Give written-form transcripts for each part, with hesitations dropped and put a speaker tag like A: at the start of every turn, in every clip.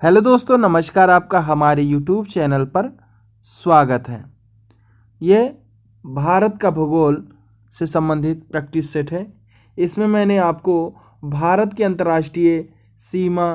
A: Hello दोस्तों, नमस्कार। आपका हमारे YouTube चैनल पर स्वागत है। ये भारत का भूगोल से संबंधित प्रैक्टिस सेट है। इसमें मैंने आपको भारत के अंतर्राष्ट्रीय सीमा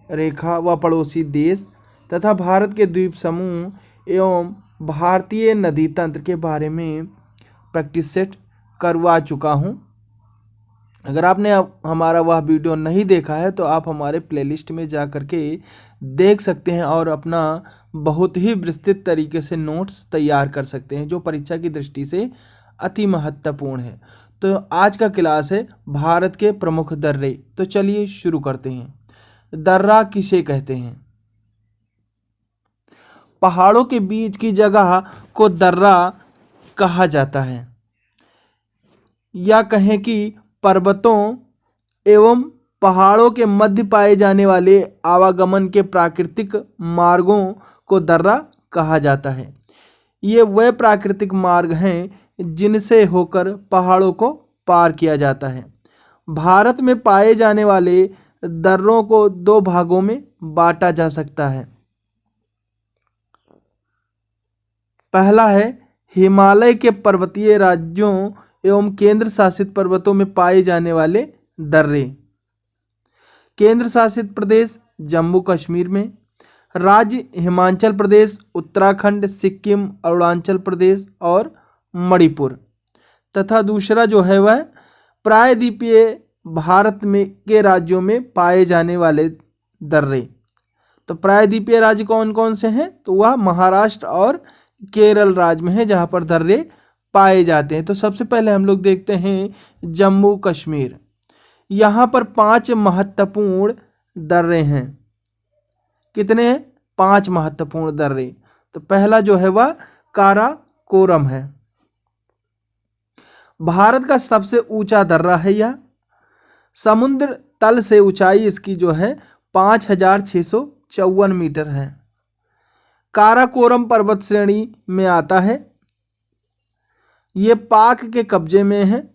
A: रेखा व पड़ोसी देश तथा भारत के द्वीप समूह एवं भारतीय नदी तंत्र के बारे में प्रैक्टिस सेट करवा चुका हूँ। अगर आपने हमारा वह वीडियो नहीं देखा है तो आप हमारे प्लेलिस्ट में जा कर के देख सकते हैं और अपना बहुत ही विस्तृत तरीके से नोट्स तैयार कर सकते हैं, जो परीक्षा की दृष्टि से अति महत्वपूर्ण है। तो आज का क्लास है भारत के प्रमुख दर्रे। तो चलिए शुरू करते हैं। दर्रा किसे कहते हैं? पहाड़ों के बीच की जगह को दर्रा कहा जाता है, या कहें कि पर्वतों एवं पहाड़ों के मध्य पाए जाने वाले आवागमन के प्राकृतिक मार्गों को दर्रा कहा जाता है। ये वह प्राकृतिक मार्ग हैं जिनसे होकर पहाड़ों को पार किया जाता है। भारत में पाए जाने वाले दर्रों को दो भागों में बांटा जा सकता है। पहला है हिमालय के पर्वतीय राज्यों एवं केंद्र शासित पर्वतों में पाए जाने वाले दर्रे। केंद्र शासित प्रदेश जम्मू कश्मीर में, राज्य हिमाचल प्रदेश, उत्तराखंड, सिक्किम, अरुणाचल प्रदेश और मणिपुर। तथा दूसरा जो है वह प्रायद्वीपीय भारत में के राज्यों में पाए जाने वाले दर्रे। तो प्रायद्वीपीय राज्य कौन कौन से हैं? तो वह महाराष्ट्र और केरल राज्य में है जहाँ पर दर्रे पाए जाते हैं। तो सबसे पहले हम लोग देखते हैं जम्मू कश्मीर। यहाँ पर 5 महत्वपूर्ण दर्रे हैं। कितने हैं? 5 महत्वपूर्ण दर्रे। तो पहला जो है वह काराकोरम है। भारत का सबसे ऊंचा दर्रा है यह। समुद्र तल से ऊंचाई इसकी जो है 5654 मीटर है। काराकोरम पर्वत श्रेणी में आता है। ये पाक के कब्जे में है,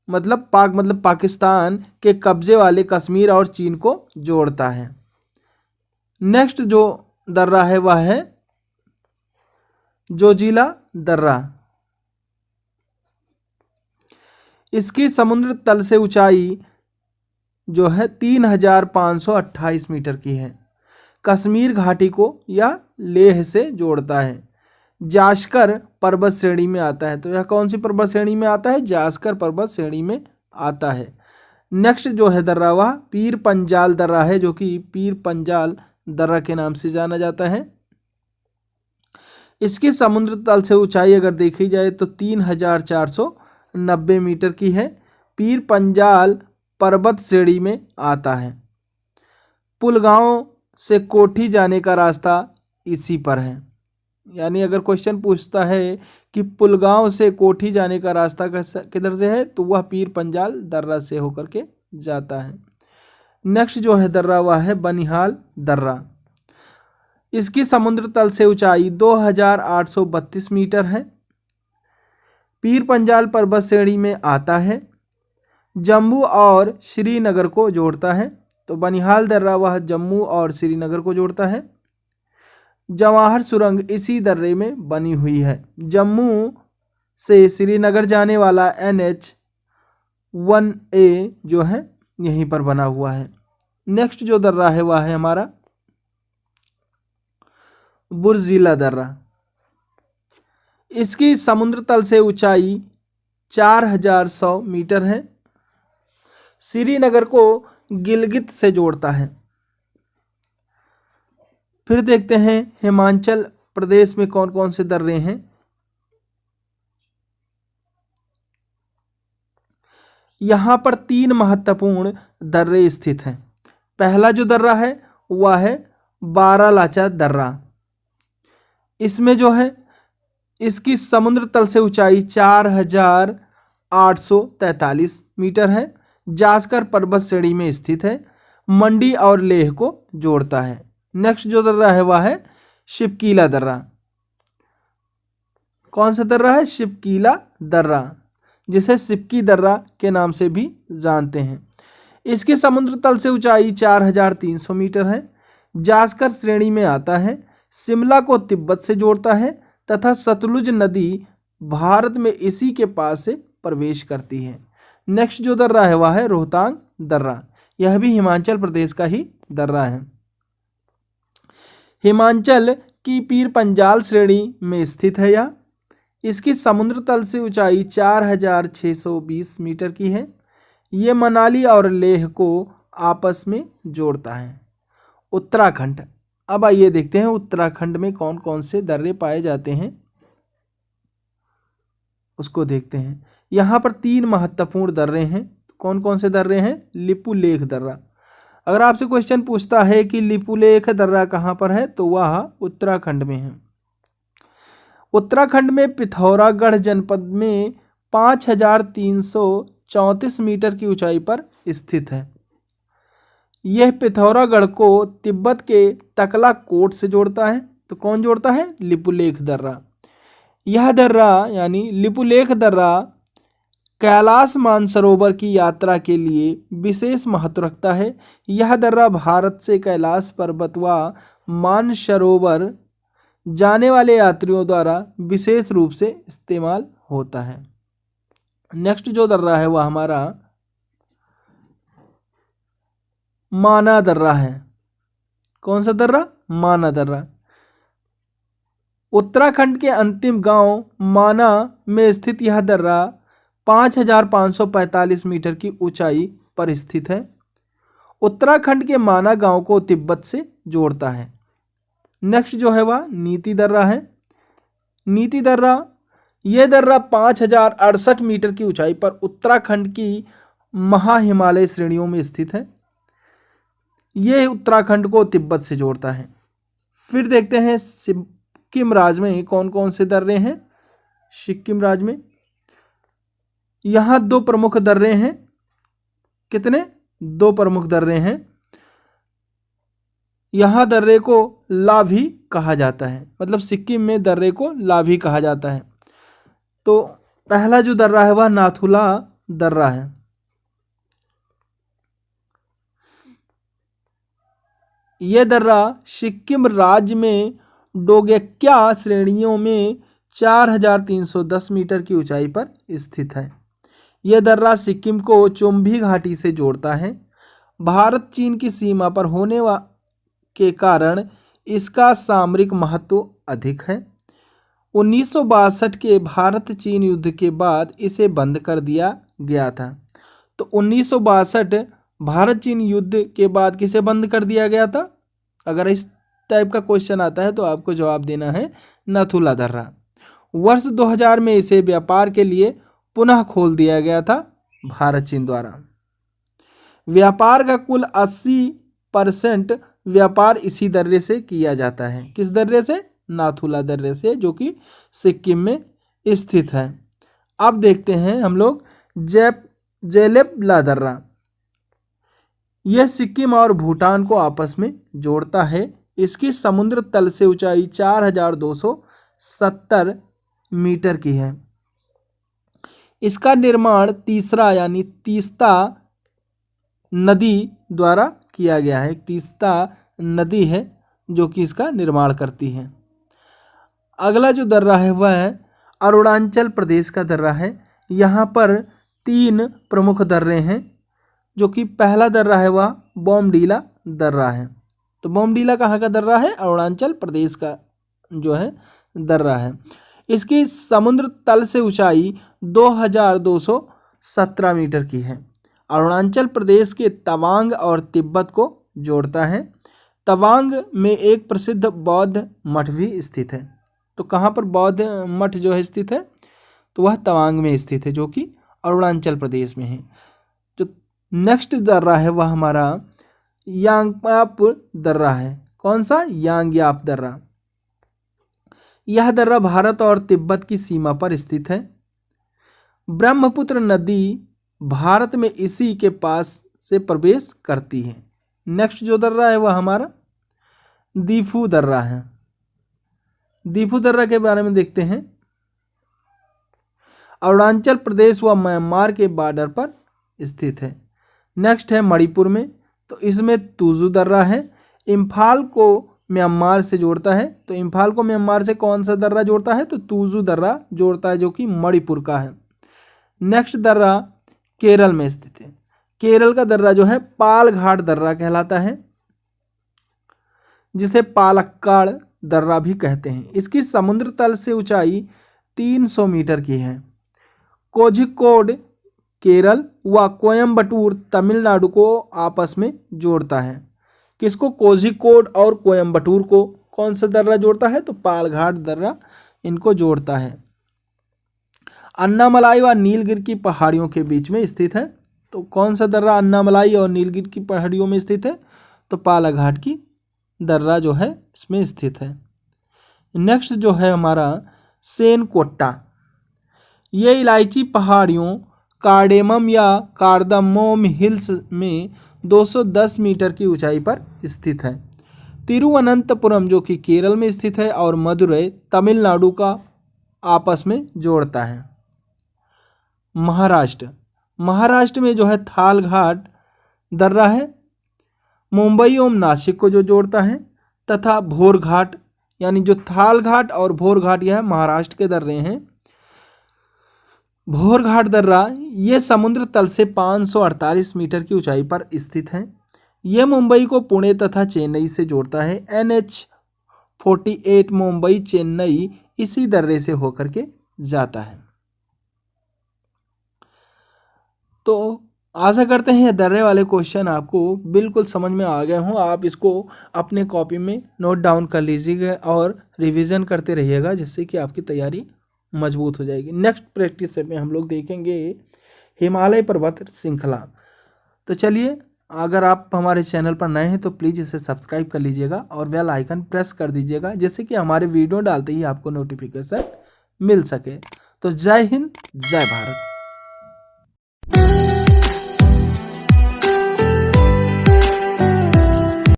A: पाक मतलब पाकिस्तान के कब्जे वाले कश्मीर और चीन को जोड़ता है। नेक्स्ट जो दर्रा है वह है जोजिला दर्रा। इसकी समुद्र तल से ऊंचाई जो है 3528 मीटर की है। कश्मीर घाटी को या लेह से जोड़ता है। जास्कर पर्वत श्रेणी में आता है। तो यह कौन सी पर्वत श्रेणी में आता है? जास्कर पर्वत श्रेणी में आता है। नेक्स्ट जो है दर्रा वह पीर पंजाल दर्रा है, जो कि पीर पंजाल दर्रा के नाम से जाना जाता है। इसकी समुद्र तल से ऊंचाई अगर देखी जाए तो 3490 मीटर की है। पीर पंजाल पर्वत श्रेणी में आता है। पुलगांव से कोठी जाने का रास्ता इसी पर है। यानी अगर क्वेश्चन पूछता है कि पुलगांव से कोठी जाने का रास्ता किधर से है, तो वह पीर पंजाल दर्रा से होकर के जाता है। नेक्स्ट जो है दर्रा वह है बनिहाल दर्रा। इसकी समुद्र तल से ऊंचाई 2832 मीटर है। पीर पंजाल पर्वत श्रेणी में आता है। जम्मू और श्रीनगर को जोड़ता है। तो बनिहाल दर्रा वह जम्मू और श्रीनगर को जोड़ता है। जवाहर सुरंग इसी दर्रे में बनी हुई है। जम्मू से श्रीनगर जाने वाला NH-1A जो है यहीं पर बना हुआ है। नेक्स्ट जो दर्रा है वह है हमारा बुर्जिला दर्रा। इसकी समुद्र तल से ऊंचाई 4100 मीटर है। श्रीनगर को गिलगित से जोड़ता है। फिर देखते हैं हिमाचल प्रदेश में कौन कौन से दर्रे हैं। यहाँ पर 3 महत्वपूर्ण दर्रे स्थित हैं। पहला जो दर्रा है वह है बारालाचा दर्रा। इसमें जो है इसकी समुद्र तल से ऊंचाई 4843 मीटर है। जास्कर पर्वत श्रेणी में स्थित है। मंडी और लेह को जोड़ता है। नेक्स्ट जो दर्रा है वह है शिवकीला दर्रा। कौन सा दर्रा है? शिवकीला दर्रा, जिसे सिपकी दर्रा के नाम से भी जानते हैं। इसकी समुद्र तल से ऊंचाई 4300 मीटर है। जास्कर श्रेणी में आता है, शिमला को तिब्बत से जोड़ता है तथा सतलुज नदी भारत में इसी के पास से प्रवेश करती है। नेक्स्ट जो दर्रा है वह है रोहतांग दर्रा, यह भी हिमाचल प्रदेश का ही दर्रा है। हिमाचल की पीर पंजाल श्रेणी में स्थित है यह। इसकी समुद्र तल से ऊंचाई 4620 मीटर की है। ये मनाली और लेह को आपस में जोड़ता है। उत्तराखंड, अब आइए देखते हैं उत्तराखंड में कौन कौन से दर्रे पाए जाते हैं, उसको देखते हैं। यहाँ पर 3 महत्वपूर्ण दर्रे हैं। कौन कौन से दर्रे हैं? लिपुलेख दर्रा। अगर आपसे क्वेश्चन पूछता है कि लिपुलेख दर्रा कहाँ पर है तो वह उत्तराखंड में है। उत्तराखंड में पिथौरागढ़ जनपद में 5334 मीटर की ऊंचाई पर स्थित है। यह पिथौरागढ़ को तिब्बत के तकला कोट से जोड़ता है। तो कौन जोड़ता है? लिपुलेख दर्रा। यह दर्रा यानी लिपुलेख दर्रा कैलाश मानसरोवर की यात्रा के लिए विशेष महत्व रखता है। यह दर्रा भारत से कैलाश पर्वत व मानसरोवर जाने वाले यात्रियों द्वारा विशेष रूप से इस्तेमाल होता है। नेक्स्ट जो दर्रा है वह हमारा माना दर्रा है। कौन सा दर्रा? माना दर्रा। उत्तराखंड के अंतिम गांव माना में स्थित यह दर्रा 5545 मीटर की ऊंचाई पर स्थित है। उत्तराखंड के माना गांव को तिब्बत से जोड़ता है। नेक्स्ट जो है वह नीति दर्रा है। नीति दर्रा, यह दर्रा 5068 मीटर की ऊंचाई पर उत्तराखंड की महाहिमालय श्रेणियों में स्थित है। यह उत्तराखंड को तिब्बत से जोड़ता है। फिर देखते हैं सिक्किम राज्य में कौन कौन से दर्रे हैं। सिक्किम राज्य में यहाँ 2 प्रमुख दर्रे हैं। कितने? 2 प्रमुख दर्रे हैं। यहाँ दर्रे को लाभी कहा जाता है, मतलब सिक्किम में दर्रे को लाभी कहा जाता है। तो पहला जो दर्रा है वह नाथुला दर्रा है। यह दर्रा सिक्किम राज्य में डोगेक्या श्रेणियों में 4310 मीटर की ऊंचाई पर स्थित है। यह दर्रा सिक्किम को चुम्भी घाटी से जोड़ता है। भारत चीन की सीमा पर होने के कारण इसका सामरिक महत्व अधिक है। 1962 के भारत चीन युद्ध के बाद इसे बंद कर दिया गया था। तो 1962 भारत चीन युद्ध के बाद किसे बंद कर दिया गया था? अगर इस टाइप का क्वेश्चन आता है तो आपको जवाब देना है नाथुला दर्रा। वर्ष 2000 में इसे व्यापार के लिए पुनः खोल दिया गया था भारत चीन द्वारा। व्यापार का कुल 80% व्यापार इसी दर्रे से किया जाता है। किस दर्रे से? नाथुला दर्रे से, जो कि सिक्किम में स्थित है। अब देखते हैं हम लोग जेलेबला दर्रा। यह सिक्किम और भूटान को आपस में जोड़ता है। इसकी समुद्र तल से ऊंचाई 4270 मीटर की है। इसका निर्माण तीस्ता नदी द्वारा किया गया है। तीस्ता नदी है जो कि इसका निर्माण करती है। अगला जो दर्रा है वह है अरुणाचल प्रदेश का दर्रा है। यहाँ पर 3 प्रमुख दर्रे हैं, जो कि पहला दर्रा है वह बोमडीला दर्रा है। तो बोमडीला कहाँ का दर्रा है? अरुणाचल प्रदेश का जो है दर्रा है। इसकी समुद्र तल से ऊंचाई 2217 मीटर की है। अरुणाचल प्रदेश के तवांग और तिब्बत को जोड़ता है। तवांग में एक प्रसिद्ध बौद्ध मठ भी स्थित है। तो कहाँ पर बौद्ध मठ जो है स्थित है? तो वह तवांग में स्थित है, जो कि अरुणाचल प्रदेश में है। जो नेक्स्ट दर्रा है वह हमारा यांगयाप दर्रा है। कौन सा? यांगयाप दर्रा। यह दर्रा भारत और तिब्बत की सीमा पर स्थित है। ब्रह्मपुत्र नदी भारत में इसी के पास से प्रवेश करती है। नेक्स्ट जो दर्रा है वह हमारा दीफू दर्रा है। दीफू दर्रा के बारे में देखते हैं। अरुणाचल प्रदेश व म्यांमार के बॉर्डर पर स्थित है। नेक्स्ट है मणिपुर में, तो इसमें तुजू दर्रा है। इम्फाल को म्यांमार से जोड़ता है। तो इम्फाल को म्यांमार से कौन सा दर्रा जोड़ता है? तो तूजू दर्रा जोड़ता है, जो कि मणिपुर का है। नेक्स्ट दर्रा केरल में स्थित है। केरल का दर्रा जो है पालघाट दर्रा कहलाता है, जिसे पालक्काड़ दर्रा भी कहते हैं। इसकी समुद्र तल से ऊंचाई 300 मीटर की है। कोझिकोड केरल व कोयम्बटूर तमिलनाडु को आपस में जोड़ता है। किसको? कोझिकोड और कोयम्बटूर को कौन सा दर्रा जोड़ता है? तो पालघाट दर्रा इनको जोड़ता है। अन्नामलाई व नीलगिरी की पहाड़ियों के बीच में स्थित है। तो कौन सा दर्रा अन्नामलाई और नीलगिरी की पहाड़ियों में स्थित है? तो पालघाट की दर्रा जो है इसमें स्थित है। नेक्स्ट जो है हमारा सेनकोट्टा। ये इलायची पहाड़ियों कार्डेमम या कार्दामोम हिल्स में 210 मीटर की ऊंचाई पर स्थित है। तिरुवनंतपुरम जो कि केरल में स्थित है और मदुरई तमिलनाडु का आपस में जोड़ता है। महाराष्ट्र में जो है थालघाट दर्रा है, मुंबई एवं नासिक को जो जोड़ता है, तथा भोरघाट, यानी जो थालघाट और भोरघाट यह महाराष्ट्र के दर्रे हैं। भोरघाट दर्रा ये समुद्र तल से 548 मीटर की ऊंचाई पर स्थित है। यह मुंबई को पुणे तथा चेन्नई से जोड़ता है। NH-48 मुंबई चेन्नई इसी दर्रे से होकर के जाता है। तो आशा करते हैं दर्रे वाले क्वेश्चन आपको बिल्कुल समझ में आ गए हों। आप इसको अपने कॉपी में नोट डाउन कर लीजिएगा और रिवीजन करते रहिएगा, जिससे कि आपकी तैयारी मजबूत हो जाएगी। नेक्स्ट प्रैक्टिस सेट में हम लोग देखेंगे हिमालय पर्वत श्रृंखला। तो चलिए, अगर आप हमारे चैनल पर नए हैं तो प्लीज़ इसे सब्सक्राइब कर लीजिएगा और बेल आइकन प्रेस कर दीजिएगा, जिससे कि हमारे वीडियो डालते ही आपको नोटिफिकेशन मिल सके। तो जय हिंद, जय भारत।